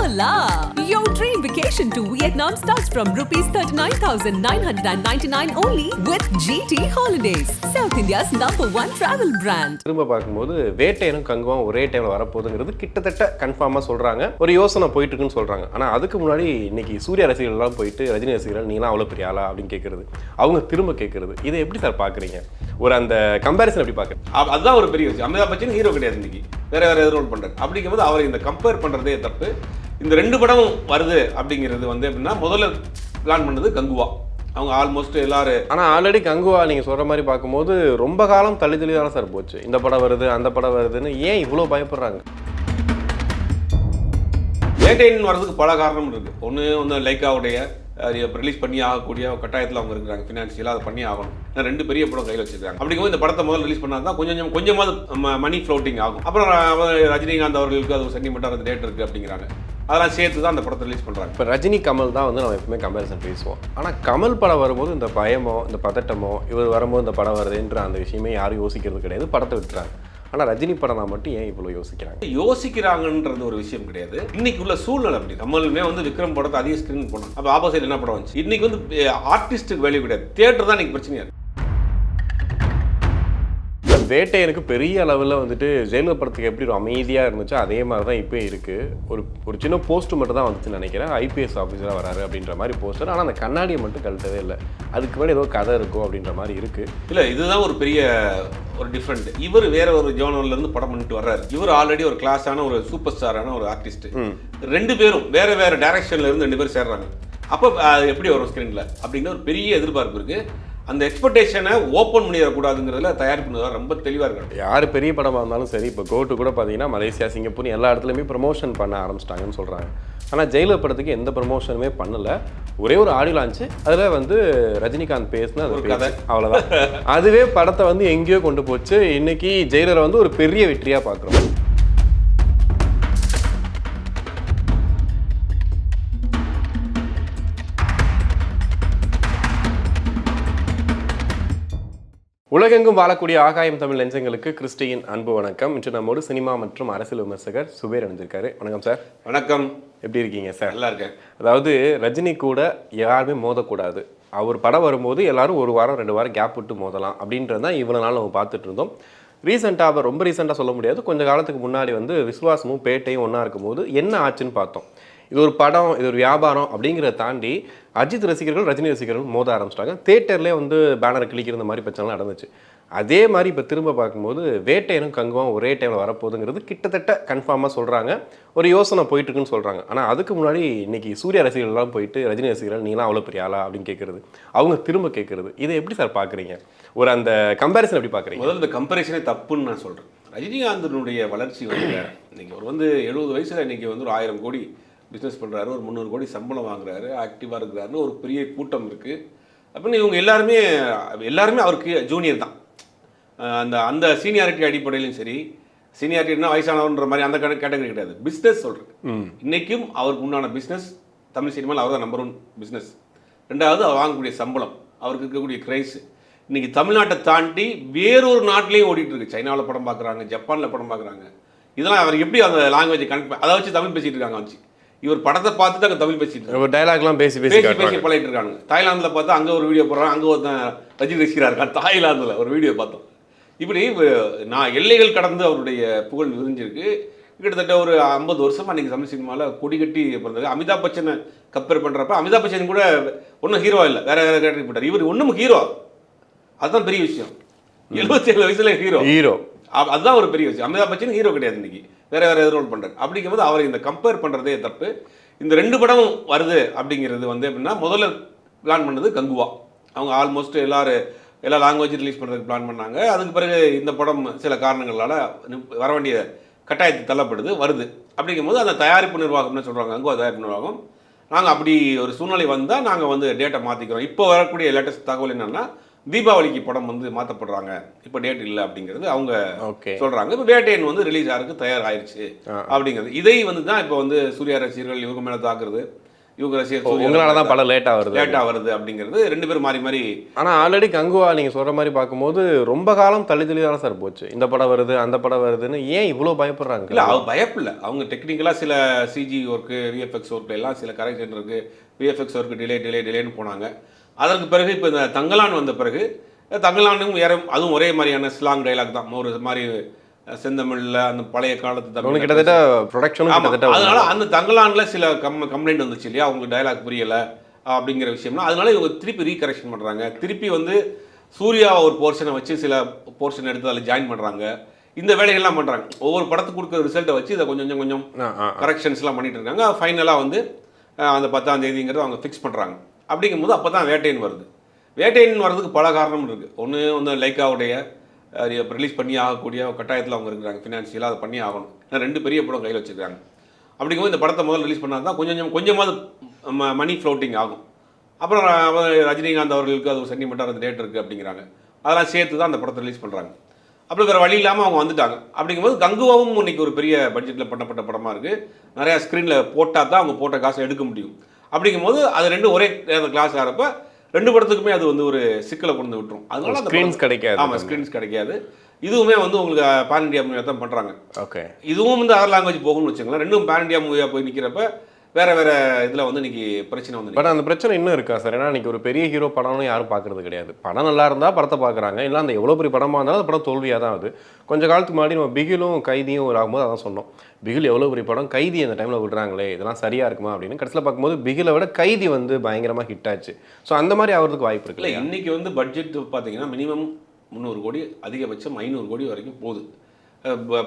Hola! Your dream vacation to Vietnam starts from rupees 39,999 only with GT Holidays, South India's #1 travel brand. திரும்ப பார்க்கும்போது வேட்டையனும் கங்குவாவும் ஒரே டைம்ல வரப்போகுதுங்கிறது கிட்டத்தட்ட கன்ஃபார்மா சொல்றாங்க. ஒரு யோசனை போயிட்டு இருக்குன்னு சொல்றாங்க. ஆனா அதுக்கு முன்னாடி இன்னைக்கு சூர்யா ரசிகர்கள் எல்லாம் போயிட்டு ரஜினி ரசிகர்கள் நீங்களாம் அவ்வளவு பெரிய ஆளா அப்படின்னு கேட்கறது, அவங்க திரும்ப கேட்கறது, இதை எப்படி சார் பாக்குறீங்க? ஒரு அந்த கம்பேரிசன் எப்படி பாக்குறீங்க? அதுதான் ஒரு பெரிய விஷயம். அமிதாப் பச்சன் ஹீரோ கிடையாது, இன்னைக்கு வேற ரோல் பண்றாரு. அப்படிங்கும்போது அவரை இந்த கம்பேர் பண்றதே தப்பு. இந்த ரெண்டு படம் வருது அப்படிங்கிறது வந்து எப்படின்னா, முதல்ல பிளான் பண்ணது கங்குவா. அவங்க ஆல்மோஸ்ட் எல்லாரும் ஆனால் ஆல்ரெடி கங்குவா நீங்கள் சொல்கிற மாதிரி பார்க்கும்போது ரொம்ப காலம் தள்ளி தானே சார் போச்சு. இந்த படம் வருது அந்த படம் வருதுன்னு ஏன் இவ்வளோ பயப்படுறாங்க? வேட்டையன் வர்றதுக்கு பல காரணம் இருக்குது. ஒன்று வந்து லைக்காவுடைய ரிலீஸ் பண்ணி ஆகக்கூடிய கட்டாயத்தில் அவங்க இருக்கிறாங்க. ஃபினான்ஷியலாக அதை பண்ணி ஆகணும். ஏன்னா ரெண்டு பெரிய படம் கையில் வச்சிருக்காங்க. அப்படிங்கும்போது இந்த படத்தை முதல்ல ரிலீஸ் பண்ணால் தான் கொஞ்சமாவது மணி ஃப்ளோட்டிங் ஆகும். அப்புறம் ரஜினிகாந்த் அவர்களுக்கு அது சென்டிமெண்ட்டாக அந்த டேட் இருக்குது அப்படிங்கிறாங்க. அதெல்லாம் சேர்த்து தான் அந்த படத்தை ரிலீஸ் பண்ணுறாங்க. இப்போ ரஜினி கமல் தான் வந்து நம்ம எப்பவுமே கம்பேரிசன் பேசுவோம். ஆனால் கமல் படம் வரும்போது இந்த பயமோ இந்த பதட்டமோ இவர் வரும்போது இந்த படம் வருதுன்ற அந்த விஷயமே யாரும் யோசிக்கிறது கிடையாது, படத்தை விட்டுறாங்க. ஆனால் ரஜினி படம் நான் மட்டும் ஏன் இவ்வளோ யோசிக்கிறாங்கன்றது ஒரு விஷயம் கிடையாது. இன்னைக்கு உள்ள சூழ்நிலை அப்படி. கமலுமே வந்து விக்ரம் படத்தை அதிக ஸ்கிரீன் போனோம். அப்போ ஆப்போசிட் என்ன படம் வந்துச்சு? இன்னைக்கு வந்து ஆர்டிஸ்ட்டுக்கு வேல்யூ கிடையாது, தியேட்டர் தான் இன்னைக்கு பிரச்சனையா இருக்கு. வேட்டையனுக்கு பெரிய அளவில் வந்துட்டு ஜெயலலிதா படத்துக்கு எப்படி ஒரு அமைதியாக இருந்துச்சோ அதே மாதிரி தான் இப்போ இருக்குது. ஒரு சின்ன போஸ்ட் மட்டும் தான் வந்துச்சுன்னு நினைக்கிறேன். ஐபிஎஸ் ஆஃபீஸராக வராரு அப்படின்ற மாதிரி போஸ்டர். ஆனால் அந்த கண்ணாடியை மட்டும் கழட்டவே இல்லை. அதுக்கு முன்னாடி ஏதோ கதை இருக்கும் அப்படின்ற மாதிரி இருக்குது. இல்லை, இதுதான் ஒரு பெரிய ஒரு டிஃப்ரெண்ட். இவர் வேற ஒரு ஜோனர்லேருந்து படம் பண்ணிட்டு வர்றாரு. இவர் ஆல்ரெடி ஒரு கிளாஸான ஒரு சூப்பர் ஸ்டாரான ஒரு ஆர்டிஸ்ட். ரெண்டு பேரும் வேற டைரக்ஷன்ல இருந்து ரெண்டு பேரும் சேர்றாங்க. அப்போ எப்படி வரும் ஸ்க்ரீனில் அப்படிங்கிற ஒரு பெரிய எதிர்பார்ப்பு இருக்குது. அந்த எக்ஸ்பெக்டேஷனை ஓப்பன் பண்ணிடக்கூடாதுங்கிறதுல தயாரிப்பு ரொம்ப தெளிவாக இருக்காங்க. யார் பெரிய படமாக இருந்தாலும் சரி, இப்போ கோட்டு கூட பார்த்தீங்கன்னா மலேசியா, சிங்கப்பூர் எல்லா இடத்துலையுமே ப்ரமோஷன் பண்ண ஆரம்பிச்சிட்டாங்கன்னு சொல்கிறாங்க. ஆனால் ஜெயிலர் படத்துக்கு எந்த ப்ரமோஷனுமே பண்ணலை. ஒரே ஒரு ஆடியோ லான்ச்சு, அதில் வந்து ரஜினிகாந்த் பேசினா அது கதை, அவ்வளோதான். அதுவே படத்தை வந்து எங்கேயோ கொண்டு போச்சு. இன்னைக்கு ஜெயிலரை வந்து ஒரு பெரிய வெற்றியாக பார்க்குறோம். உலகெங்கும் வாழக்கூடிய ஆகாயம் தமிழ் நெஞ்சங்களுக்கு கிறிஸ்டியின் அன்பு வணக்கம். இன்று நம்மோடு சினிமா மற்றும் அரசியல் விமர்சகர் சுபேர் அணிஞ்சிருக்காரு. வணக்கம் சார். வணக்கம். எப்படி இருக்கீங்க சார்? நல்லா இருக்கேன். அதாவது ரஜினி கூட யாருமே மோதக்கூடாது, அவர் படம் வரும்போது எல்லாரும் ஒரு வாரம் 2 வாரம் கேப் விட்டு மோதலாம் அப்படின்றது தான் இவ்வளோ நாள் நம்ம பார்த்துட்டு இருந்தோம். ரீசெண்டாக, ரொம்ப ரீசெண்டாக சொல்ல முடியாது, கொஞ்சம் காலத்துக்கு முன்னாடி வந்து விஸ்வாசமும் பேட்டையும் ஒன்றா இருக்கும்போது என்ன ஆச்சுன்னு பார்த்தோம். இது ஒரு படம், இது ஒரு வியாபாரம் அப்படிங்கிறத தாண்டி அஜித் ரசிகர்கள் ரஜினி ரசிகர்கள் மோத ஆரம்பிச்சிட்டாங்க. தேட்டர்லேயே வந்து பேனர் கிளிக்கிற மாதிரி பிரச்சனைலாம் நடந்துச்சு. அதே மாதிரி இப்போ திரும்ப பார்க்கும்போது வேட்டையனும் கங்குவாவும் ஒரே டைமில் வரப்போகுதுங்கிறது கிட்டத்தட்ட கன்ஃபார்மாக சொல்கிறாங்க. ஒரு யோசனை போயிட்டு இருக்குன்னு சொல்கிறாங்க. ஆனால் அதுக்கு முன்னாடி இன்னைக்கு சூர்யா ரசிகர்கள்லாம் போயிட்டு ரஜினி ரசிகர்கள் நீங்களாம் அவ்வளோ பெரிய ஆளா அப்படின்னு கேட்கறது, அவங்க திரும்ப கேட்கறது, இதை எப்படி சார் பார்க்குறீங்க? ஒரு அந்த கம்பேரிசன் எப்படி பார்க்குறீங்க? முதல்ல இந்த கம்பேரிசனே தப்புன்னு நான் சொல்கிறேன். ரஜினிகாந்தனுடைய வளர்ச்சி வந்து வேறு. இன்னைக்கு அவர் வந்து 70 வயசில் இன்னைக்கு வந்து ஒரு 1000 கோடி பிஸ்னஸ் பண்ணுறாரு, ஒரு 300 கோடி சம்பளம் வாங்குறாரு, ஆக்டிவாக இருக்கிறாருன்னு ஒரு பெரிய கூட்டம் இருக்குது. அப்படின்னு இவங்க எல்லாருமே அவருக்கு ஜூனியர் தான். அந்த சீனியாரிட்டி அடிப்படையிலும் சரி, சீனியாரிட்டினா வயசானவன்ற மாதிரி அந்த கேட்டகரி கிடையாது. பிஸ்னஸ் சொல்கிறேன். இன்றைக்கும் அவருக்கு உண்டான பிஸ்னஸ் தமிழ் சினிமாவில் அவர் தான் நம்பர் 1 பிஸ்னஸ். ரெண்டாவது அவர் வாங்கக்கூடிய சம்பளம், அவருக்கு இருக்கக்கூடிய கிரைஸ் இன்றைக்கி தமிழ்நாட்டை தாண்டி வேறொரு நாட்டிலையும் ஓடிட்டு இருக்கு. சைனாவில் படம் பார்க்குறாங்க, ஜப்பானில் படம் பார்க்குறாங்க. இதெல்லாம் அவர் எப்படி அந்த லாங்குவேஜ் கனெக்ட், அதை வச்சு தமிழ் பேசிகிட்டு இருக்காங்க. வச்சு இவர் படத்தை பார்த்துட்டு அங்கே தமிழ் பேசிட்டு இருக்காங்க, டைலாக்லாம் பேசி பழகிட்டு இருக்காங்க. தாய்லாந்தில் பார்த்தா அங்கே ஒரு வீடியோ போடுறாங்க, அங்கே ஒருத்தன் ரஜினி ரசிகராக இருக்கான். தாய்லாந்தில் ஒரு வீடியோ பார்த்தோம். இப்படி நான் எல்லைகள் கடந்து அவருடைய புகழ் விரிஞ்சிருக்கு. கிட்டத்தட்ட ஒரு 50 வருஷமாக இன்றைக்கி தமிழ் சினிமாவில் கொடி கட்டி பிறந்தது. அமிதாப் பச்சனை கம்பேர் பண்ணுறப்ப அமிதாப் பச்சன் கூட ஒன்றும் ஹீரோ இல்லை, வேற கேட்டகரி போட்டார். இவர் ஒன்றும் ஹீரோ, அதுதான் பெரிய விஷயம். 77 வயசுல ஹீரோ, அதுதான் ஒரு பெரிய விஷயம். அமிதாப் பச்சன் ஹீரோ கிடையாது, இன்னைக்கு வேற ரோல் பண்ணுறாரு. அப்படிங்கும்போது அவரை இந்த கம்பேர் பண்ணுறதே தப்பு. இந்த ரெண்டு படம் வருது அப்படிங்கிறது வந்து எப்படின்னா, முதல்ல பிளான் பண்ணது கங்குவா. அவங்க ஆல்மோஸ்ட் எல்லா லாங்குவேஜ் ரிலீஸ் பண்ணுறதுக்கு பிளான் பண்ணாங்க. அதுக்கு பிறகு இந்த படம் சில காரணங்களால் வர வேண்டிய கட்டாயத்துக்கு தள்ளப்படுது, வருது. அப்படிங்கும்போது அந்த தயாரிப்பு நிர்வாகம்னு சொல்கிறாங்க, கங்குவா தயாரிப்பு நிர்வாகம், நாங்கள் அப்படி ஒரு சூழ்நிலை வந்தால் நாங்கள் வந்து டேட்டை மாற்றிக்கிறோம். இப்போ வரக்கூடிய லேட்டஸ்ட் தகவல் என்னென்னா, தீபாவளிக்கு படம் வந்து மாற்றப்படுறாங்க, இப்போ டேட் இல்லை அப்படிங்கிறது அவங்க சொல்கிறாங்க. இப்போ வேட்டையன் வந்து ரிலீஸ் ஆகிறதுக்கு தயார் ஆயிடுச்சு அப்படிங்கிறது. இதை வந்து தான் இப்போ வந்து சூர்யா ரசிகர்கள் இவங்க மேலே தாக்குறது, இவங்க ரசிகர் உங்களால தான் படம் லேட்டாக வருது அப்படிங்கிறது 2 பேரும் மாறி மாறி. ஆனால் ஆல்ரெடி கங்குவா நீங்கள் சொல்கிற மாதிரி பார்க்கும்போது ரொம்ப காலம் தள்ளி தானே சார் போச்சு. இந்த படம் வருது அந்த படம் வருதுன்னு ஏன் இவ்வளோ பயப்படுறாங்க? இல்லை, அவங்க பயப்படல. அவங்க டெக்னிக்கலாக சில சிஜி ஒர்க்கு, விஎஃப்எக்ஸ் ஒர்க்கு எல்லாம் சில கரெக்ஷன் இருக்குது. விஎஃப்எக்ஸ் ஒர்க்கு டிலேன்னு போனாங்க. அதற்கு பிறகு இப்போ இந்த தங்கலான் வந்த பிறகு தங்கலானும் அதுவும் ஒரே மாதிரியான ஸ்லாங் டைலாக் தான். ஒரு மாதிரி செந்தமிழில் அந்த பழைய காலத்து தமிழ் கிட்டத்தட்ட ப்ரொடக்ஷனும் கிட்டத்தட்ட. அதனால அந்த தங்கலானில் சில கம்ப்ளைண்ட் வந்துச்சு இல்லையா, அவங்க டைலாக் புரியலை அப்படிங்கிற விஷயம்னா, அதனால இவங்க திருப்பி ரீகரெக்ஷன் பண்ணுறாங்க. திருப்பி வந்து சூர்யா ஒரு போர்ஷனை வச்சு சில போர்ஷன் எடுத்து அதில் ஜாயின் பண்ணுறாங்க. இந்த வேலைகள்லாம் பண்ணுறாங்க. ஒவ்வொரு படத்துக்கு கொடுக்குற ரிசல்ட்டை வச்சு இதை கொஞ்சம் கரெக்ஷன்ஸ்லாம் பண்ணிட்டு இருக்காங்க. ஃபைனலாக வந்து அந்த 10ஆம் தேதிங்கிறது அவங்க ஃபிக்ஸ் பண்ணுறாங்க. அப்படிங்கும்போது அப்போ தான் வேட்டையன் வருது. வேட்டையன் வர்றதுக்கு பல காரணம் இருக்குது. ஒன்று வந்து லைக்காவுடைய ரிலீஸ் பண்ணி ஆகக்கூடிய கட்டாயத்தில் அவங்க இருக்கிறாங்க. ஃபினான்ஷியலாக அதை பண்ணி ஆகணும். ஏன்னா 2 பெரிய படம் கையில் வச்சுருக்காங்க. அப்படிங்கும்போது இந்த படத்தை முதல்ல ரிலீஸ் பண்ணால் தான் கொஞ்சமாவது மணி ஃப்ளோட்டிங் ஆகும். அப்புறம் ரஜினிகாந்த் அவர்களுக்கு அது ஒரு சென்டிமெண்ட்டாக அந்த டேட் இருக்குது அப்படிங்கிறாங்க. அதெல்லாம் சேர்த்து தான் அந்த படத்தை ரிலீஸ் பண்ணுறாங்க. அப்புறம் வேறு வழி இல்லாமல் அவங்க வந்துட்டாங்க. அப்படிங்கும்போது கங்குவாவும் இன்றைக்கி ஒரு பெரிய பட்ஜெட்டில் பண்ணப்பட்ட படமாக இருக்குது. நிறையா ஸ்க்ரீனில் போட்டால் தான் அவங்க போட்ட காசை எடுக்க முடியும். அப்படிங்கும்போது அது 2 ஒரே கிளாஸ் ஆகிறப்ப 2 படத்துக்குமே அது வந்து ஒரு சிக்கலை கொண்டு விட்டுரும். அதனால ஸ்க்ரீன்ஸ் கிடைக்காது. ஆமாம், ஸ்க்ரீன்ஸ் கிடைக்காது. இதுவுமே வந்து உங்களுக்கு பேன் இண்டியா மூவியாக தான் பண்ணுறாங்க. ஓகே, இதுவும் வந்து அதர் லாங்குவேஜ் போகும்னு வச்சுங்களேன். 2ம் பேன் இண்டியா மூவியாக போய் நிற்கிறப்ப வேறு இதில் வந்து இன்றைக்கி பிரச்சனை வந்து. பட் அந்த பிரச்சனை இன்னும் இருக்கா சார்? ஏன்னா இன்றைக்கி ஒரு பெரிய ஹீரோ படம்னு யாரும் பார்க்குறது கிடையாது. படம் நல்லா இருந்தால் படத்தை பார்க்குறாங்க. இல்லை அந்த எவ்வளோ பெரிய படமாக இருந்தாலும் அந்த படம் தோல்வியாக தான் ஆகுது. கொஞ்சம் காலத்துக்கு முன்னாடி நம்ம பிகிலும் கைதியும் ஆகும்போது அதான் சொன்னோம். பிகில் எவ்வளோ பெரிய படம், கைதி அந்த டைமில் விடுறாங்களே, இதெல்லாம் சரியாக இருக்குமா அப்படின்னு. கடைசியில் பார்க்கும்போது பிகிலை விட கைதி வந்து பயங்கரமாக ஹிட் ஆச்சு. ஸோ அந்த மாதிரி ஆகிறதுக்கு வாய்ப்பு இருக்குல்ல. இன்றைக்கி வந்து பட்ஜெட் பார்த்தீங்கன்னா மினிமம் 300 கோடி, அதிகபட்சம் 500 கோடி வரைக்கும் போகுது.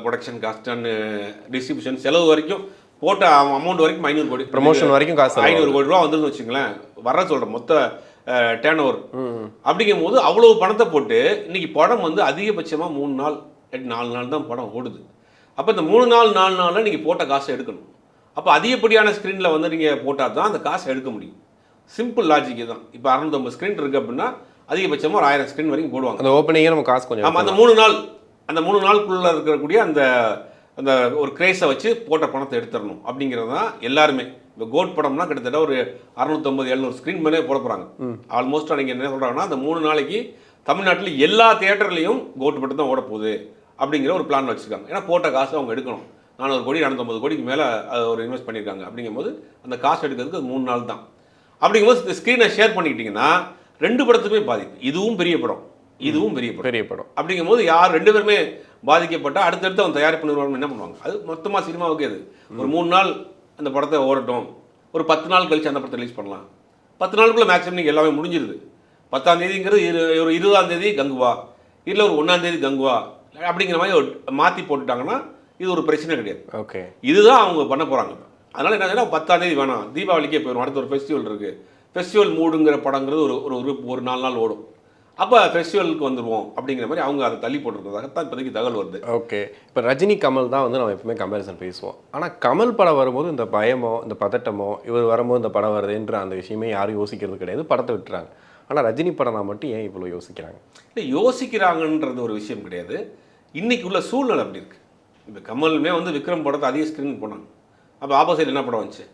ப்ரொடக்ஷன் காஸ்ட் அண்ட் டிஸ்ட்ரிபியூஷன் செலவு வரைக்கும் போட்ட அமௌண்ட் வரைக்கும் 500 கோடி, ப்ரமோஷன் வரைக்கும் காசு 500 கோடி ரூபா வந்துன்னு வச்சுங்களேன். வர சொல்கிறேன் மொத்த டேர்ன் ஓவர். அப்படிங்கும் போது அவ்வளோ பணத்தை போட்டு இன்றைக்கி படம் வந்து அதிகபட்சமாக 3 நாள் 4 நாள் தான் படம் ஓடுது. அப்போ இந்த 3 நாள் 4 நாளில் நீங்கள் போட்ட காசை எடுக்கணும். அப்போ அதிகப்படியான ஸ்க்ரீனில் வந்து நீங்கள் போட்டால் தான் அந்த காசை எடுக்க முடியும். சிம்பிள் லாஜிக்கு தான். இப்போ 650 ஸ்க்ரீன் இருக்குது அப்படின்னா அதிகபட்சமாக ஒரு 1000 ஸ்க்ரீன் வரைக்கும் போடுவாங்க. அந்த ஓப்பனிங்கே நம்ம காசு கொஞ்சம். ஆமாம், அந்த 3 நாளுக்குள்ளே இருக்கக்கூடிய அந்த ஒரு கிரேஸை வச்சு போட்ட பணத்தை எடுத்துடணும் அப்படிங்கிறது தான் எல்லாருமே. இப்போ கோட் படம்னா கிட்டத்தட்ட ஒரு 650-700 ஸ்க்ரீன் மேலே போட போகிறாங்க. ஆல்மோஸ்ட் நீங்கள் என்ன சொல்கிறாங்கன்னா அந்த 3 நாளைக்கு தமிழ்நாட்டில் எல்லா தியேட்டர்லேயும் கோட் படம் தான் ஓட போகுது அப்படிங்கிற ஒரு பிளான் வச்சுருக்காங்க. ஏன்னா போட்ட காசு அவங்க எடுக்கணும். 400 கோடி 450 கோடிக்கு மேலே ஒரு இன்வெஸ்ட் பண்ணியிருக்காங்க. அப்படிங்கும்போது அந்த காசு எடுக்கிறதுக்கு அது 3 நாள் தான். அப்படிங்கும்போது ஸ்க்ரீனை ஷேர் பண்ணிக்கிட்டிங்கன்னா 2 படத்துக்குமே பாதிப்பு. இதுவும் பெரிய படம், இதுவும் பெரிய படம். அப்படிங்கும்போது யார் 2 பேருமே பாதிக்கப்பட்டால் அடுத்தடுத்து அவன் தயாரிப்பு நிறுவனம் என்ன பண்ணுவாங்க? அது மொத்தமாக சினிமாவுக்கு அது ஒரு 3 நாள் அந்த படத்தை ஓடட்டும், ஒரு 10 நாள் கழிச்சு அந்த படத்தை ரிலீஸ் பண்ணலாம். 10 நாளுக்குள்ளே மேக்ஸிமம் நீங்கள் எல்லாமே முடிஞ்சிருது. 10ஆம் தேதிங்கிறது ஒரு 20ஆம் தேதி கங்குவா, இல்லை ஒரு 1ஆம் தேதி கங்குவா அப்படிங்கிற மாதிரி மாற்றி போட்டுட்டாங்கன்னா இது ஒரு பிரச்சனை கிடையாது. ஓகே, இதுதான் அவங்க பண்ண போகிறாங்க. அதனால் என்ன செய்யணும், 10ஆம் தேதி வேணாம், தீபாவளிக்கே போயிடும். அடுத்த ஒரு ஃபெஸ்டிவல் இருக்குது, ஃபெஸ்டிவல் மூடுங்கிற படங்கிறது ஒரு 4 நாள் ஓடும். அப்போ ஃபெஸ்டிவலுக்கு வந்துடுவோம் அப்படிங்கிற மாதிரி அவங்க அதை தள்ளி போட்டுருக்கிறதாக தான் இப்போதைக்கு தகவல் வருது. ஓகே, இப்போ ரஜினி கமல் தான் வந்து நம்ம எப்பவுமே கம்பேரிசன் பேசுவோம். ஆனால் கமல் படம் வரும்போது இந்த பயமோ இந்த பதட்டமோ இவர் வரும்போது இந்த படம் வருதுன்ற அந்த விஷயமே யாரும் யோசிக்கிறது கிடையாது, படத்தை விட்டுறாங்க. ஆனால் ரஜினி படம் தான் மட்டும் ஏன் இவ்வளோ யோசிக்கிறாங்க? இல்லை, யோசிக்கிறாங்கன்றது ஒரு விஷயம் கிடையாது. இன்றைக்கி உள்ள சூழ்நிலை அப்படி இருக்குது. இப்போ கமலுமே வந்து விக்ரம் படத்தை அதிக ஸ்க்ரீன் போனாங்க. அப்போ ஆப்போசிட் என்ன படம் வந்துச்சு?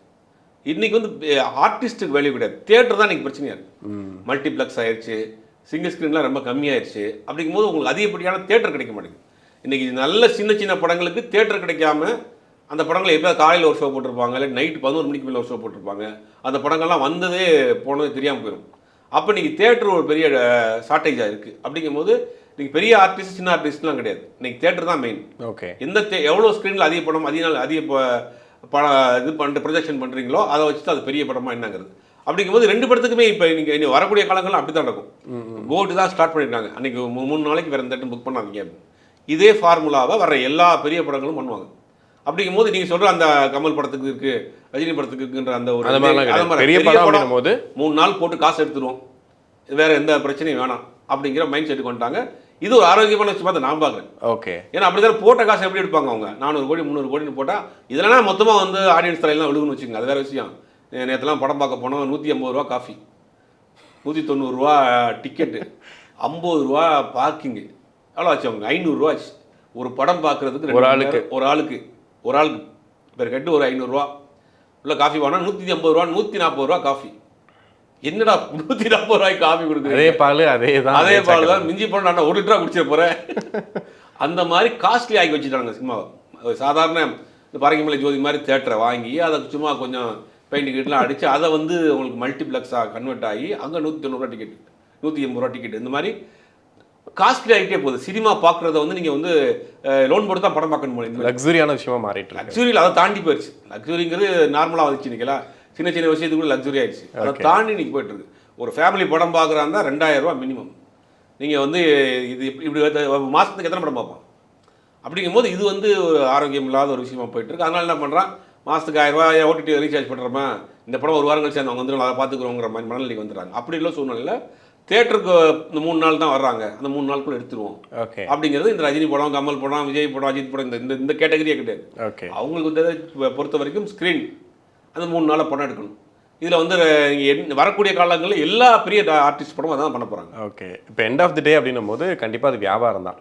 இன்றைக்கி வந்து ஆர்டிஸ்ட்டுக்கு வேல்யூ கிடையாது, தியேட்டர் தான் இன்றைக்கி பிரச்சனையாக இருக்குது. மல்டிப்ளெக்ஸ் ஆயிடுச்சு, சிங்கிள் ஸ்க்ரீன்லாம் ரொம்ப கம்மியாயிடுச்சு. அப்படிங்கும்போது உங்களுக்கு அதிகப்படியான தியேட்டர் கிடைக்க மாட்டேங்குது. இன்றைக்கி நல்ல சின்ன படங்களுக்கு தியேட்டர் கிடைக்காம அந்த படங்களை எப்போயாவது காலையில் ஒரு ஷோ போட்டிருப்பாங்க, இல்லை நைட் 11 மணிக்கு மேலே ஒரு ஷோ போட்டிருப்பாங்க. அந்த படங்கள்லாம் வந்ததே போனதே தெரியாமல் போயிடும். அப்போ இன்றைக்கி தியேட்டர் ஒரு பெரிய ஷார்ட்டேஜாக இருக்குது. அப்படிங்கும்போது இன்றைக்கி பெரிய ஆர்டிஸ்ட் சின்ன ஆர்டிஸ்ட்லாம் கிடையாது, இன்றைக்கி தியேட்டர் தான் மெயின். ஓகே, எவ்வளோ ஸ்க்ரீனில் அதிக படம் அதிக இது பண்ணிட்டு ப்ரொஜெக்ஷன் பண்ணுறீங்களோ அதை வச்சு அது பெரிய படமாக என்னங்கிறது. அப்படிங்கும்போது 2 படத்துக்குமே இப்போ நீங்கள் இனி வரக்கூடிய காலங்கள்லாம் அப்படி தான் நடக்கும். கோட்டு தான் ஸ்டார்ட் பண்ணியிருக்காங்க, அன்றைக்கி 3 நாளைக்கு வேறு தேட்டர் புக் பண்ணாதீங்க. இதே ஃபார்முலாவை வர எல்லா பெரிய படங்களும் பண்ணுவாங்க. அப்படிங்கும்போது நீங்கள் சொல்கிற அந்த கமல் படத்துக்கு இருக்குது, ரஜினி படத்துக்கு இருக்குன்ற அந்த ஒரு பெரிய படம் போது 3 நாள் போட்டு காசு எடுத்துருவோம், வேறு எந்த பிரச்சனையும் வேணாம் அப்படிங்கிற மைண்ட் செட்டுக்கு வந்துட்டாங்க. இது ஒரு ஆரோக்கியமான விஷயமா தான் நான் பார்க்குறேன். ஓகே, ஏன்னா அப்படி தான் போட்ட காசு எப்படி எடுப்பாங்க அவங்க? 400 கோடி 300 கோடின்னு போட்டால் இதெல்லாம் மொத்தமாக வந்து ஆடியன்ஸ் தலையெல்லாம் விழுகுன்னு வச்சுக்கோங்க, அது வேறு விஷயம். நேற்றுலாம் படம் பார்க்க போனோம், 150 ரூபா காஃபி, 190 ரூபா டிக்கெட்டு, 50 ரூபா பார்க்கிங்கு, எவ்வளோ ஆச்சு அவங்க? 500 ரூபா ஆச்சு ஒரு படம் பார்க்குறதுக்கு. ஒரு ஆளுக்கு பேர் கட்டு ஒரு 500 ரூபா. உள்ள காஃபி வாங்கினா 150 ரூபா 140 ரூபா காஃபி. என்னடா 140 ரூபாய்க்கு காஃபி கொடுக்குறீங்க? அதே பால் அதே பால் தான் மிஞ்சி போன நான் 1 லிட்டரா குடிச்சிட போகிறேன். அந்த மாதிரி காஸ்ட்லி ஆக்கி வச்சுட்டாங்க சினிமாவை. சாதாரண இந்த பரங்கிமலை ஜோதி மாதிரி தேட்டரை வாங்கி அதை சும்மா கொஞ்சம் பெயிண்ட் கிட்டலாம் அடித்து அதை வந்து உங்களுக்கு மல்டிப்ளெக்ஸாக கன்வெர்ட் ஆகி அங்கே 190 ரூபா டிக்கெட் 180 ரூபா டிக்கெட் இந்த மாதிரி காஸ்ட்லி ஆகிட்டே போகுது. சினிமா பார்க்குறத வந்து நீங்கள் வந்து லோன் போட்டு தான் படம் பார்க்கணும் போல. லக்ஸுரியான விஷயமா மாறிட்டு லக்ஸுரியில் அதை தாண்டி போயிடுச்சு. லக்ஸுரிங்கிறது நார்மலாக வந்துச்சு நினைக்கலாம். சின்ன சின்ன விஷயத்துக்குள்ள லக்ஸுரி ஆயிடுச்சு. அதை தாண்டி இன்னைக்கு போயிட்டு இருக்கு. ஒரு ஃபேமிலி படம் பார்க்குறாந்தா 2000 ரூபா மினிமம். நீங்கள் வந்து இது இப்படி மாதத்துக்கு எத்தனை படம் பார்ப்போம்? அப்படிங்கும்போது இது வந்து ஒரு ஆரோக்கியம் இல்லாத ஒரு விஷயமா போயிட்டு இருக்கு. அதனால என்ன பண்ணுறான், மாதத்துக்கு 1000 ரூபாய் ஓடிடி ரீசார்ஜ் பண்ணுறோமா, இந்த படம் ஒரு வாரம் கழிச்சு அவங்க வந்து அதை பார்த்துக்குறோங்கிற மாதிரி மனநிலைக்கு வந்துடுறாங்க. அப்படி இல்லை சூழ்நிலையில் தேட்டருக்கு இந்த 3 நாள் தான் வர்றாங்க, அந்த 3 நாளுக்குள்ள எடுத்துருவோம் அப்படிங்கிறது இந்த ரஜினி படம், கமல் படம், விஜய் படம், அஜித் படம் இந்த இந்த கேட்டகரியே கிடையாது. அவங்களுக்கு வந்து பொறுத்த வரைக்கும் ஸ்க்ரீன் அந்த 3 நாளில் படம் எடுக்கணும். இதில் வந்து வரக்கூடிய காலங்களில் எல்லா பெரிய ஆர்டிஸ்ட் படமும் அதான் பண்ண போகிறாங்க. ஓகே, இப்போ எண்ட் ஆஃப் தி டே அப்படின்னும் போது கண்டிப்பாக அது வியாபாரம் தான்.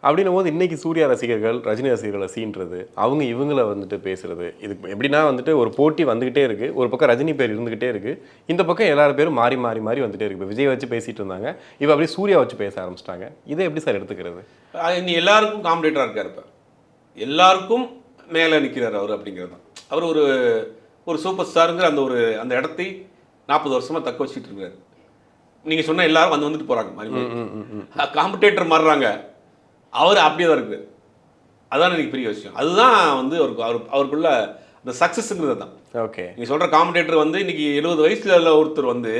அப்படின்னும் போது இன்றைக்கி சூர்யா ரசிகர்கள் ரஜினி ரசிகர்களை சீன்றது, அவங்க இவங்களை வந்துட்டு பேசுகிறது, இதுக்கு எப்படின்னா வந்துட்டு ஒரு போட்டி வந்துக்கிட்டே இருக்குது. ஒரு பக்கம் ரஜினி பேர் இருந்துக்கிட்டே இருக்குது, இந்த பக்கம் எல்லாரும் பேரும் மாறி மாறி மாறி வந்துகிட்டே இருக்குது. இப்போ விஜய் வச்சு பேசிகிட்டு இருந்தாங்க, இப்போ அப்படியே சூர்யா வச்சு பேச ஆரம்பிச்சிட்டாங்க. இதை எப்படி சார் எடுத்துக்கிறது? இனி எல்லாருக்கும் காம்படேட்டராக இருக்கார். இப்போ எல்லாருக்கும் மேலே நிற்கிறார் அவர். அப்படிங்கிறது தான் அவர் ஒரு சூப்பர் ஸ்டாருங்கிற அந்த இடத்தை 40 வருஷமாக தக்க வச்சுட்டு இருக்காரு. நீங்கள் சொன்ன எல்லாரும் வந்துட்டு போகிறாங்க, காம்படேட்டர் மாறுறாங்க, அவர் அப்படியே தான் இருக்குது. அதுதான் எனக்கு பெரிய விஷயம். அதுதான் வந்து அவருக்குள்ள அந்த சக்ஸஸ்ங்கிறது தான். ஓகே, நீங்கள் சொல்கிற காம்படேட்டர் வந்து இன்னைக்கு 70 வயசுல ஒருத்தர் வந்து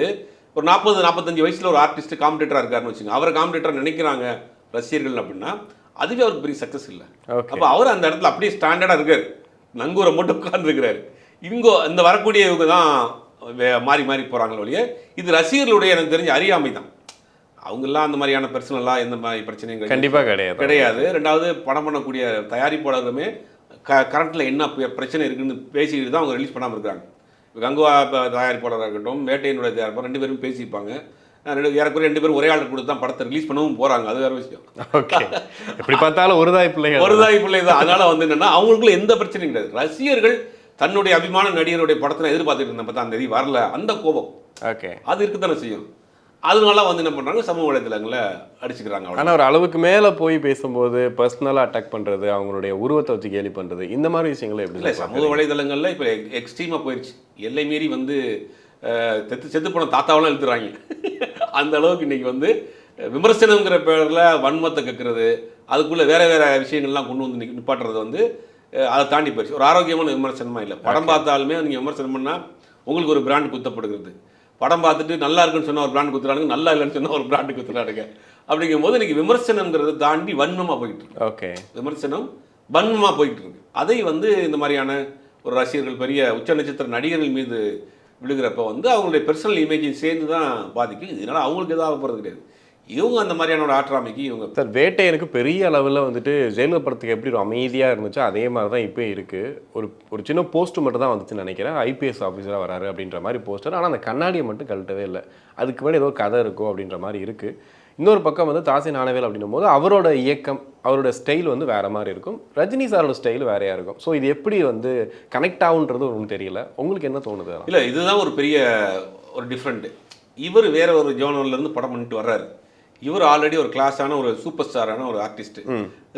ஒரு 40-45 வயசில் ஒரு ஆர்டிஸ்ட் காம்படேட்டராக இருக்காருன்னு வச்சுங்க, அவரை காம்படேட்டராக நினைக்கிறாங்க ரசிகர்கள் அப்படின்னா அதுவே அவருக்கு பெரிய சக்ஸஸ் இல்லை. அப்போ அவர் அந்த இடத்துல அப்படியே ஸ்டாண்டர்டாக இருக்கார், நங்கூரை மட்டும் உட்கார்ந்துருக்கிறாரு. இங்கோ இந்த வரக்கூடிய இவங்க தான் மாறி மாறி போகிறாங்களோ இல்லையே. இது ரசிகர்களுடைய எனக்கு தெரிஞ்ச அறியாமை தான். அவங்கெல்லாம் அந்த மாதிரியான பர்சனலாக எந்த மாதிரி பிரச்சனையும் கண்டிப்பாக கிடையாது. ரெண்டாவது படம் பண்ணக்கூடிய தயாரிப்பாளர்களுமே கரண்ட்டில் என்ன பிரச்சனை இருக்குன்னு பேசிக்கிட்டு தான் அவங்க ரிலீஸ் பண்ணாமல் இருக்காங்க. கங்குவா தயாரிப்பாளராக இருக்கட்டும், வேட்டையினுடைய தயாரிப்பாளர் 2 பேரும் பேசியிருப்பாங்க. ஏறக்குறைய 2 பேரும் ஒரே ஆள் கொடுத்து தான் படத்தை ரிலீஸ் பண்ணவும் போகிறாங்க. அது வேறு விஷயம். ஓகே, எப்படி பார்த்தாலும் ஒரு தாய் பிள்ளை தான். அதனால் வந்து என்னென்னா அவங்களுக்குள்ள எந்த பிரச்சனையும் கிடையாது. ரசிகர்கள் தன்னுடைய அபிமான நடிகருடைய படத்தை எதிர்பார்த்துட்டு இருந்த 10ஆம் தேதி வரல, அந்த கோபம் அது இருக்குதானே செய்யும். அதனால வந்து என்ன பண்ணுறாங்க, சமூக வலைதளங்களை அடிச்சுக்கிறாங்க. ஆனால் ஒரு அளவுக்கு மேலே போய் பேசும்போது பர்சனலாக அட்டாக் பண்ணுறது, அவங்களுடைய உருவத்தை வச்சு கேலி பண்ணுறது, இந்த மாதிரி விஷயங்களை எப்படி இல்லை சமூக வலைதளங்களில் இப்போ எக்ஸ்ட்ரீமாக போயிடுச்சு. எல்லை மீறி வந்து செத்து போன தாத்தாவெல்லாம் எழுத்துறாங்க. அந்த அளவுக்கு இன்றைக்கி வந்து விமர்சனங்கிற பேரில் வன்மத்தை கேட்குறது, அதுக்குள்ளே வேறு விஷயங்கள்லாம் கொண்டு வந்து நிப்பாட்டுறது வந்து அதை தாண்டி போயிடுச்சு. ஒரு ஆரோக்கியமான விமர்சனமாக இல்லை. படம் பார்த்தாலுமே நீங்கள் விமர்சனம் பண்ணால் உங்களுக்கு ஒரு பிராண்ட் குத்தப்படுகிறது. படம் பார்த்துட்டு நல்லா இருக்குன்னு சொன்னால் ஒரு பிராண்ட் குத்துறானுங்க, நல்லா இல்லைன்னு சொன்னால் ஒரு பிராண்டு குத்துறானுங்க. அப்படிங்கும் போது இன்றைக்கி விமர்சனங்கிறத தாண்டி வன்மமாக போயிட்டு இருக்கு. ஓகே, விமர்சனம் வன்மமாக போயிட்டு இருக்கு. அதை வந்து இந்த மாதிரியான ஒரு ரசிகர்கள் பெரிய உச்ச நட்சத்திர நடிகர்கள் மீது விழுகிறப்ப வந்து அவங்களுடைய பர்சனல் இமேஜையும் சேர்ந்து தான் பாதிக்கும். இதனால் அவங்களுக்கு எதாவது போகிறது கிடையாது. இவங்க அந்த மாதிரியான ஆற்றாமைக்கு இவங்க சார் வேட்டை எனக்கு பெரிய அளவில் வந்துட்டு ஜெயலலிதா படத்துக்கு எப்படி ஒரு அமைதியாக இருந்துச்சோ அதே மாதிரி தான் இப்போ இருக்குது. ஒரு சின்ன போஸ்ட்டு மட்டும் தான் வந்துச்சுன்னு நினைக்கிறேன், ஐபிஎஸ் ஆஃபீஸராக வராரு அப்படின்ற மாதிரி போஸ்டர். ஆனால் அந்த கண்ணாடியை மட்டும் கழட்டவே இல்லை. அதுக்கு மேலே ஏதோ கதை இருக்கும் அப்படின்ற மாதிரி இருக்குது. இன்னொரு பக்கம் வந்து தாசி நாணவேல் அப்படின்னும் போது அவரோட இயக்கம், அவரோட ஸ்டைல் வந்து வேறு மாதிரி இருக்கும், ரஜினி சாரோட ஸ்டைல் வேறையாக இருக்கும். ஸோ இது எப்படி வந்து கனெக்ட் ஆகுன்றது ஒன்றும் தெரியல. உங்களுக்கு என்ன தோணுது? இல்லை, இதுதான் ஒரு பெரிய ஒரு டிஃப்ரெண்ட்டு. இவர் வேற ஒரு ஜோனர்லேருந்து படம் பண்ணிட்டு வர்றாரு. இவர் ஆல்ரெடி ஒரு கிளாஸான ஒரு சூப்பர் ஸ்டாரான ஒரு ஆர்டிஸ்ட்.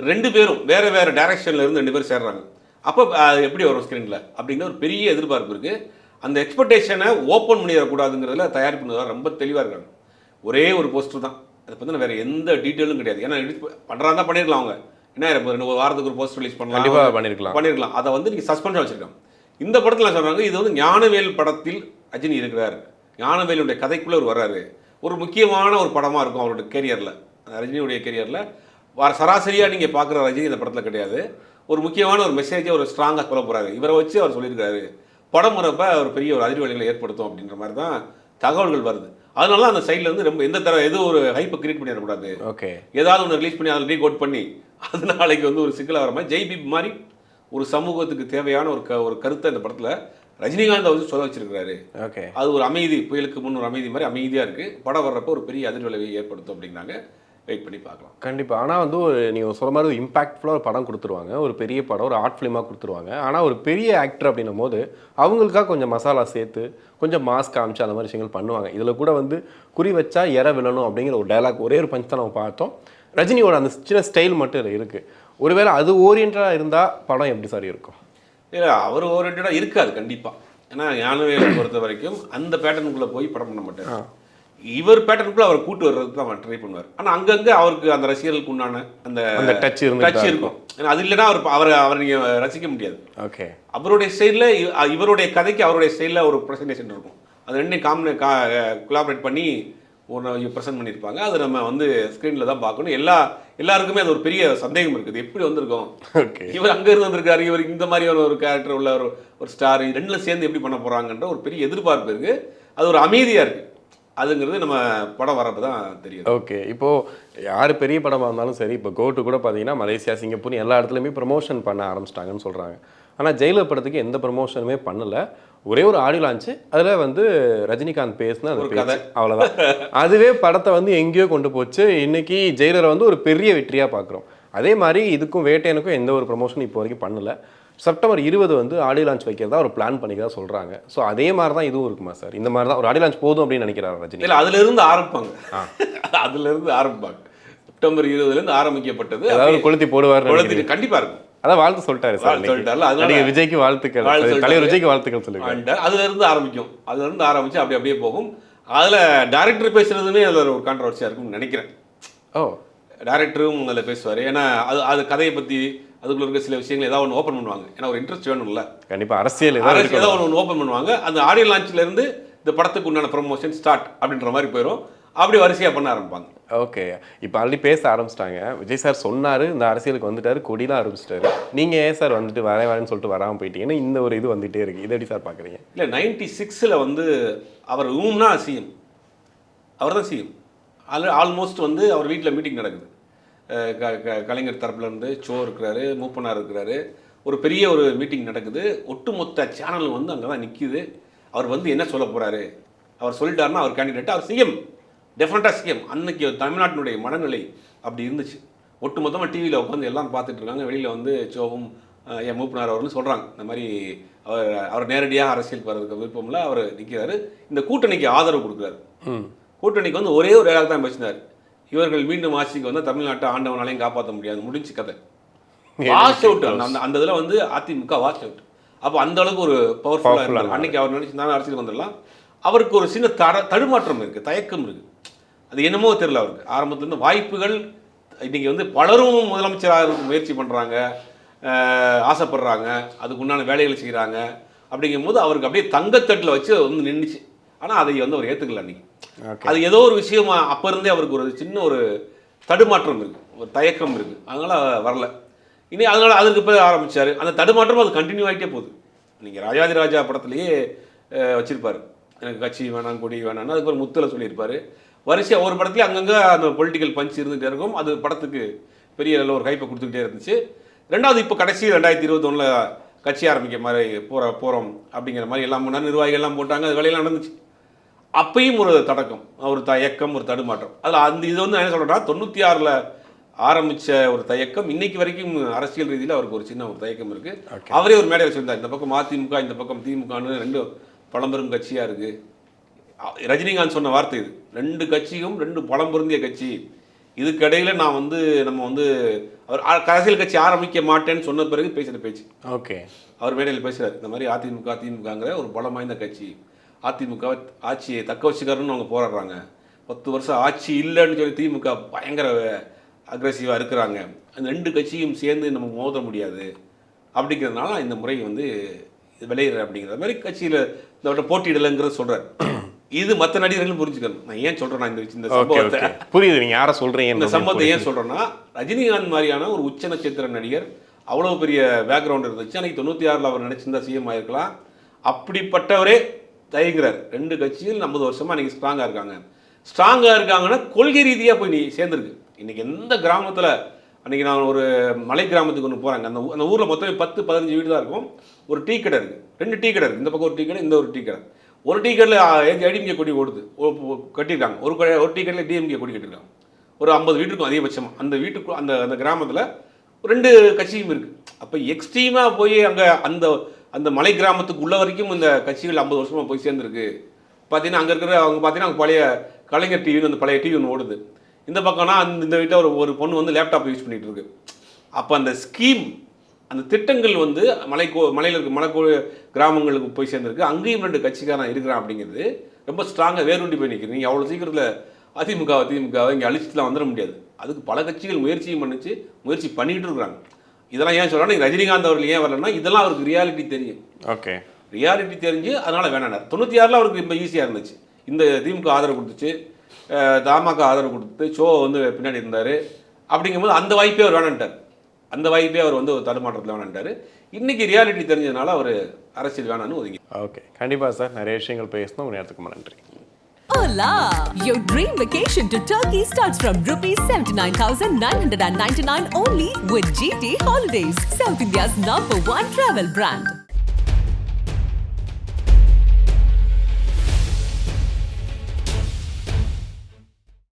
2 பேரும் வேறு வேறு டைரக்ஷனில் இருந்து 2 பேர் சேர்றாங்க. அப்போ எப்படி வரும் ஸ்க்ரீனில் அப்படிங்கிற ஒரு பெரிய எதிர்பார்ப்பு இருக்குது. அந்த எக்ஸ்பெக்டேஷனை ஓப்பன் பண்ணிடக்கூடாதுங்கிறதுல தயாரிப்பு ரொம்ப தெளிவாக இருக்காங்க. ஒரே ஒரு போஸ்டர் தான், அதை பற்றி வேறு எந்த டீட்டெயிலும் கிடையாது. ஏன்னா பண்ணுறாங்க தான் பண்ணிடலாம். அவங்க என்ன ஒரு வாரத்துக்கு ஒரு போஸ்டர் ரிலீஸ் பண்ணலாம், பண்ணிடலாம். அதை வந்து நீங்கள் சஸ்பென்ஷன் வச்சுருக்காங்க. இந்த படத்தில் சொல்கிறாங்க இது வந்து ஞானவேல் படத்தில் ரஜினி இருக்கிறார், ஞானவேலுடைய கதைக்குள்ளே அவர் வர்றாரு, ஒரு முக்கியமான ஒரு படமாக இருக்கும் அவருடைய கேரியரில், ரஜினியுடைய கேரியரில். சராசரியாக நீங்கள் பார்க்குற ரஜினி இந்த படத்தில் கிடையாது. ஒரு முக்கியமான ஒரு மெசேஜை ஒரு ஸ்ட்ராங்காக சொல்ல போகிறாரு. இவரை வச்சு அவர் சொல்லியிருக்காரு, படம் வரப்போ ஒரு பெரிய ஒரு அதிர்வலைகளை ஏற்படுத்தும் அப்படின்ற மாதிரி தான் தகவல்கள் வருது. அதனால அந்த சைடில் வந்து ரொம்ப எது ஒரு ஹைப்பை கிரியேட் பண்ணிடக்கூடாது. ஓகே, ஏதாவது ஒன்று ரிலீஸ் பண்ணி அதை ரீகோட் பண்ணி அது நாளைக்கு வந்து ஒரு சிக்கலாக வர மாதிரி ஜெய்பீப் மாதிரி ஒரு சமூகத்துக்கு தேவையான ஒரு கருத்தை இந்த படத்தில் ரஜினிகாந்த் வந்து சொல்ல வச்சிருக்கிறாரு. ஓகே, அது ஒரு அமைதி, புயலுக்கு முன் ஒரு அமைதி மாதிரி அமைதியாக இருக்குது. படம் வர்றப்போ ஒரு பெரிய அதிர்வலையை ஏற்படுத்தும் அப்படிங்கிறாங்க. வெயிட் பண்ணி பார்க்கலாம். கண்டிப்பாக. ஆனால் வந்து ஒரு நீங்கள் சொல்கிற மாதிரி ஒரு இம்பாக்ட்ஃபுல்லாக ஒரு படம் கொடுத்துருவாங்க, ஒரு பெரிய படம், ஒரு ஆர்ட் ஃபிலிமாக கொடுத்துருவாங்க. ஆனால் ஒரு பெரிய ஆக்டர் அப்படின்னும் போது அவங்களுக்காக கொஞ்சம் மசாலா சேர்த்து கொஞ்சம் மாஸ்க் காமிச்சு அந்த மாதிரி விஷயங்கள் பண்ணுவாங்க. இதில் கூட வந்து குறி வச்சா இற விழணும் அப்படிங்கிற ஒரு டைலாக், ஒரே ஒரு பஞ்ச் தான் நம்ம பார்த்தோம். ரஜினியோட அந்த சின்ன ஸ்டைல் மட்டும் இதில் இருக்குது. ஒருவேளை அது ஓரியன்டாக இருந்தால் படம் எப்படி சார் இருக்கும்? இல்லை, அவர் ஓரியன்டாக இருக்காது கண்டிப்பாக. ஏன்னா ஞானவேலை பொறுத்த வரைக்கும் அந்த பேட்டர்னுக்குள்ளே போய் படம் பண்ண மாட்டார். இவர் பேட்டர்னுக்குள்ள அவர் கூட்டு வர்றதுக்கு தான் அவர் ட்ரை பண்ணுவார். ஆனால் அங்கங்கே அவருக்கு அந்த ரசிகர்களுக்கு உண்டான அந்த டச் இருக்கும். ஏன்னா அது இல்லைன்னா அவர் நீங்கள் ரசிக்க முடியாது. ஓகே, அவருடைய ஸ்டைலில் இவருடைய கதைக்கு அவருடைய ஸ்டைலில் ஒரு ப்ரெசன்டேஷன் இருக்கும். அது ரெண்டையும் கொலாபரேட் பண்ணி ஒரு ப்ரெசென்ட் பண்ணியிருப்பாங்க. அது நம்ம வந்து ஸ்க்ரீனில் தான் பார்க்கணும். எல்லாருக்குமே அது ஒரு பெரிய சந்தேகம் இருக்குது, எப்படி வந்திருக்கும், இவர் அங்கே இருந்து வந்திருக்காரு, இவர் இந்த மாதிரி ஒரு கேரக்டர் உள்ள ஒரு ஸ்டார், ரெண்டில் சேர்ந்து எப்படி பண்ண போகிறாங்கன்ற ஒரு பெரிய எதிர்பார்ப்பு இருக்குது. அது ஒரு அமைதியாக இருக்குது. அதுங்கிறது நம்ம படம் வரப்போ தான் தெரியும். ஓகே, இப்போது யார் பெரிய படமாக இருந்தாலும் சரி, இப்போ கோட்டு கூட பார்த்தீங்கன்னா மலேசியா, சிங்கப்பூர் எல்லா இடத்துலையுமே ப்ரமோஷன் பண்ண ஆரம்பிச்சிட்டாங்கன்னு சொல்கிறாங்க. ஆனால் ஜெயிலர் படத்துக்கு எந்த ப்ரமோஷனுமே பண்ணலை. ஒரே ஒரு ஆடியோ லான்ச்சு, அதில் வந்து ரஜினிகாந்த் பேசினா அது கதை, அவ்வளோதான். அதுவே படத்தை வந்து எங்கேயோ கொண்டு போச்சு. இன்னைக்கு ஜெயிலரை வந்து ஒரு பெரிய வெற்றியாக பார்க்குறோம். அதே மாதிரி இதுக்கும் வேட்டையனுக்கும் எந்த ஒரு ப்ரமோஷனும் இப்போ வரைக்கும் பண்ணலை. செப்டம்பர் 20 வந்து ஆடியோ லான்ச் வைக்கிறதா ஒரு பிளான் பண்ணிக்கிறதா சொல்கிறாங்க. ஸோ அதே மாதிரி தான் இதுவும் இருக்குமா சார்? இந்த மாதிரி தான் ஒரு ஆடியோ லான்ச் போதும் அப்படின்னு நினைக்கிறாரு ரஜினி? இல்லை, அதுலேருந்து ஆரம்பிப்பாங்க. செப்டம்பர் 20 ஆரம்பிக்கப்பட்டது. அதாவது கொளுத்தி போடுவார், கண்டிப்பாக இருக்கும். அதான் வாழ்த்து சொல்லிட்டாரு சார். அதனால விஜய்க்கு வாழ்த்துக்கள், தலைவர் விஜய்க்கு வாழ்த்துக்கள் சொல்லுங்க. அதுலேருந்து ஆரம்பிக்கும். அதுலேருந்து ஆரம்பிச்சு அப்படியே போகும். அதில் டைரக்டர் பேசுறதுமே அதில் ஒரு கான்ட்ரவர்சியாக இருக்கும்னு நினைக்கிறேன். டைரக்டரும் அதில் பேசுவார். ஏன்னா அது கதையை பற்றி அதுக்குள்ள இருக்க சில விஷயங்கள் ஏதாவது ஒன்று ஓப்பன் பண்ணுவாங்க. ஏன்னா ஒரு இன்ட்ரெஸ்ட் வேணும்ல. கண்டிப்பாக அரசியல் ஏதாவது ஒன்று ஓப்பன் பண்ணுவாங்க. அந்த ஆடியோ லான்ச்லேருந்து இந்த படத்துக்கு உண்டான ப்ரமோஷன் ஸ்டார்ட் அப்படின்ற மாதிரி போயிடும். அப்படி வரிசையாக பண்ண ஆரம்பிப்பாங்க. ஓகே, இப்போ ஆல்ரெடி பேச ஆரம்பிச்சிட்டாங்க. விஜய் சார் சொன்னார், இந்த அரசியலுக்கு வந்துட்டார், கொடிலாம் ஆரம்பிச்சிட்டாரு. நீங்கள் ஏன் சார் வந்துட்டு வரேன்னு சொல்லிட்டு வராமல் போயிட்டீங்கன்னா இந்த ஒரு இது வந்துகிட்டே இருக்குது. இதை எப்படி சார் பார்க்குறீங்க? இல்லை, 96 வந்து அவர் ஊம்னா சிஎம், அவர் தான் சிஎம். ஆல்மோஸ்ட் வந்து அவர் வீட்டில் மீட்டிங் நடக்குது. கலைஞர் தரப்புலேருந்து சோ இருக்கிறாரு, மூப்பனார் இருக்கிறாரு. ஒரு பெரிய ஒரு மீட்டிங் நடக்குது. ஒட்டுமொத்த சேனல் வந்து அங்கே தான் நிற்கிது. அவர் வந்து என்ன சொல்ல போகிறாரு, அவர் சொல்லிட்டாருன்னா அவர் கேண்டிடேட், அவர் சிஎம், டெஃபினட்டாக சிஎம். அன்னைக்கு தமிழ்நாட்டினுடைய மனநிலை அப்படி இருந்துச்சு. ஒட்டுமொத்தமாக டிவியில் உட்காந்து எல்லாம் பார்த்துட்டு இருக்காங்க. வெளியில் வந்து சோவும் என் மூப்பனார் அவர்னு சொல்கிறாங்க. இந்த மாதிரி அவர் நேரடியாக அரசியலுக்கு வர்றதுக்கு விருப்பமில்ல, அவர் நிற்கிறாரு. இந்த கூட்டணிக்கு ஆதரவு கொடுக்குறாரு. கூட்டணிக்கு வந்து ஒரே ஒரு இடத்துல தான் பேசினார், இவர்கள் மீண்டும் ஆட்சிக்கு வந்து தமிழ்நாட்டை ஆண்டவனாலையும் காப்பாற்ற முடியாது, முடிஞ்சு கதை. Wash out. அந்த இதில் வந்து அதிமுக வாஷ் அவுட். அப்போ அந்த அளவுக்கு ஒரு பவர்ஃபுல்லாக இருந்தார். அன்னைக்கு அவர் நினைச்சிருந்தாலும் அரசியல் வந்துடலாம். அவருக்கு ஒரு சின்ன தடுமாற்றம் இருக்குது, தயக்கம் இருக்குது. அது என்னமோ தெரியல அவருக்கு. ஆரம்பத்துலேருந்து வாய்ப்புகள் இன்றைக்கி வந்து பலரும் முதலமைச்சராக முயற்சி பண்ணுறாங்க, ஆசைப்படுறாங்க, அதுக்கு உண்டான வேலைகள் செய்கிறாங்க. அப்படிங்கும்போது அவருக்கு அப்படியே தங்கத்தட்டில் வச்சு வந்து நின்றுச்சு. ஆனால் அதை வந்து அவர் ஏற்றுக்கல அன்றைக்கி. அது ஏதோ ஒரு விஷயம் அப்போ இருந்தே அவருக்கு ஒரு சின்ன ஒரு தடுமாற்றம் இருக்குது, ஒரு தயக்கம் இருக்குது. அதனால் வரல. இனி அதனால் அதுக்கு போய் ஆரம்பித்தார். அந்த தடுமாற்றம் அது கண்டினியூ ஆகிட்டே போகுது. நீங்கள் ராஜாதி ராஜா படத்துலேயே வச்சுருப்பார், எனக்கு கட்சி வேணாம், கொடி வேணான்னு. அதுக்கு ஒரு முத்தில் சொல்லியிருப்பார். வரிசையாக ஒரு படத்துலேயே அங்கங்கே அந்த பொலிட்டிக்கல் பஞ்ச் இருந்துகிட்டே இருக்கும். அது படத்துக்கு பெரிய அளவில் ஒரு கைப்பை கொடுத்துக்கிட்டே இருந்துச்சு. ரெண்டாவது இப்போ கடைசி 2021 கட்சி ஆரம்பிக்க மாதிரி போகிறோம் அப்படிங்கிற மாதிரி எல்லாம் முன்னாடி நிர்வாகிகள்லாம் போட்டாங்க. அது வேலையெல்லாம் நடந்துச்சு. அப்பையும் ஒரு தடக்கம், ஒரு தயக்கம், ஒரு தடுமாற்றம். அதில் இது வந்து என்ன சொல்கிறேன்னா 96 ஆரம்பித்த ஒரு தயக்கம் இன்னைக்கு வரைக்கும் அரசியல் ரீதியில் அவருக்கு ஒரு சின்ன ஒரு தயக்கம் இருக்குது. அவரே ஒரு மேடையில் சொல்லியிருந்தார், இந்த பக்கம் அதிமுக, இந்த பக்கம் திமுகன்னு ரெண்டு பழம்பெரும் கட்சியாக இருக்குது. ரஜினிகாந்த் சொன்ன வார்த்தை இது, 2 கட்சியும் 2 பழம்பொருந்திய கட்சி. இதுக்கிடையில் நான் வந்து நம்ம வந்து அவர் அரசியல் கட்சி ஆரம்பிக்க மாட்டேன்னு சொன்ன பிறகு பேசுகிற பேச்சு. ஓகே, அவர் மேடையில் பேசுகிறார், இந்த மாதிரி திமுகங்கிற ஒரு பலம் வாய்ந்த கட்சி, அதிமுக ஆட்சியை தக்க வச்சுக்காருன்னு அவங்க போராடுறாங்க. 10 வருஷம் ஆட்சி இல்லைன்னு சொல்லி திமுக பயங்கர அக்ரெசிவாக இருக்கிறாங்க. அந்த 2 கட்சியும் சேர்ந்து நம்ம மோத முடியாது. அப்படிங்கிறதுனால இந்த முறை வந்து விளையிற அப்படிங்கிற மாதிரி கட்சியில் இந்த போட்டியிடலைங்கிறத சொல்கிறார். இது மற்ற நடிகர்களும் புரிஞ்சுக்கணும். நான் ஏன் சொல்கிறேன்னா இந்த சம்பவத்தை புரியுது, நீங்கள் யாரை சொல்கிறீங்க, இந்த சம்பவத்தை ஏன் சொல்கிறேன்னா, ரஜினிகாந்த் மாதிரியான ஒரு உச்ச நட்சத்திர நடிகர், அவ்வளோ பெரிய பேக்ரவுண்ட் இருந்துச்சு. அன்றைக்கி 96 அவர் நினச்சிருந்தா சிஎம் ஆகிருக்கலாம். அப்படிப்பட்டவரே தயங்குறார். 2 கட்சியில் 50 வருஷமாக அன்றைக்கி ஸ்ட்ராங்காக இருக்காங்கன்னா கொள்கை ரீதியாக போய் நீ சேர்ந்துருக்கு. இன்றைக்கி எந்த கிராமத்தில், அன்றைக்கி நான் ஒரு மலை கிராமத்துக்கு ஒன்று போகிறாங்க, அந்த ஊரில் மொத்தம் 10-15 வீடு தான் இருக்கும். ஒரு டீ கடை இருக்குது, 2 டீ கடை இருக்குது. இந்த பக்கம் ஒரு டீ கடை, இந்த ஒரு டீ கடை. ஒரு டீ கடையில் ஏடிஎம்கே கொடி ஓடுது கட்டியிருக்காங்க. ஒரு டீ கடையில் டிஎம்கே கொடி கட்டியிருக்காங்க. ஒரு 50 வீடு இருக்கும் அதிகபட்சமாக. அந்த வீட்டுக்கு அந்த அந்த கிராமத்தில் 2 கட்சியும் இருக்குது. அப்போ எக்ஸ்ட்ரீமாக போய் அங்கே அந்த அந்த மலை கிராமத்துக்கு உள்ள வரைக்கும் இந்த கட்சிகள் 50 வருஷமாக போய் சேர்ந்துருக்கு. பார்த்தீங்கன்னா அங்கே இருக்கிற அவங்க பார்த்தீங்கன்னா அங்கே பழைய கலைஞர் டிவின்னு அந்த பழைய டிவி ஒன்று ஓடுது. இந்த பக்கம்னா இந்த வீட்டில் ஒரு பொண்ணு வந்து லேப்டாப் யூஸ் பண்ணிகிட்டு இருக்கு. அப்போ அந்த ஸ்கீம் அந்த திட்டங்கள் வந்து மலையில் இருக்க கிராமங்களுக்கு போய் சேர்ந்துருக்கு. அங்கேயும் 2 கட்சிக்காரன் இருக்கிறான் அப்படிங்கிறது ரொம்ப ஸ்ட்ராங்காக வேறுண்டி போய் நிற்குது. நீங்கள் அவ்வளோ சீக்கிரத்தில் திமுகவை இங்கே அழிச்சிட்டுலாம் வந்துட முடியாது. அதுக்கு பல கட்சிகள் முயற்சி பண்ணிக்கிட்டு இருக்கிறாங்க. இதெல்லாம் ஏன் சொல்கிறேன்னா ரஜினிகாந்த் அவர்கள் ஏன் வரலன்னா இதெல்லாம் அவருக்கு ரியாலிட்டி தெரியும். ஓகே, ரியாலிட்டி தெரிஞ்சு அதனால் வேணானார். 96 அவருக்கு இப்போ ஈஸியாக இருந்துச்சு. இந்த திமுக ஆதரவு கொடுத்துச்சு, தமாக ஆதரவு கொடுத்து ஷோ வந்து பின்னாடி இருந்தார். அப்படிங்கும்போது அந்த வாய்ப்பே அவர் வேணான்ட்டார். அந்த வாய்ப்பே அவர் வந்து ஒரு தடுமாற்றத்தில் வேணான்ட்டார். இன்றைக்கி ரியாலிட்டி தெரிஞ்சதுனால அவர் அரசியல் வேணான்னு ஒதுங்கி. ஓகே, கண்டிப்பாக சார். நிறைய விஷயங்கள் பேசணும். ஒரு நேரத்துக்கு நன்றி. Hola! Your dream vacation to Turkey starts from rupees 79,999 only with GT Holidays, South India's #1 travel brand.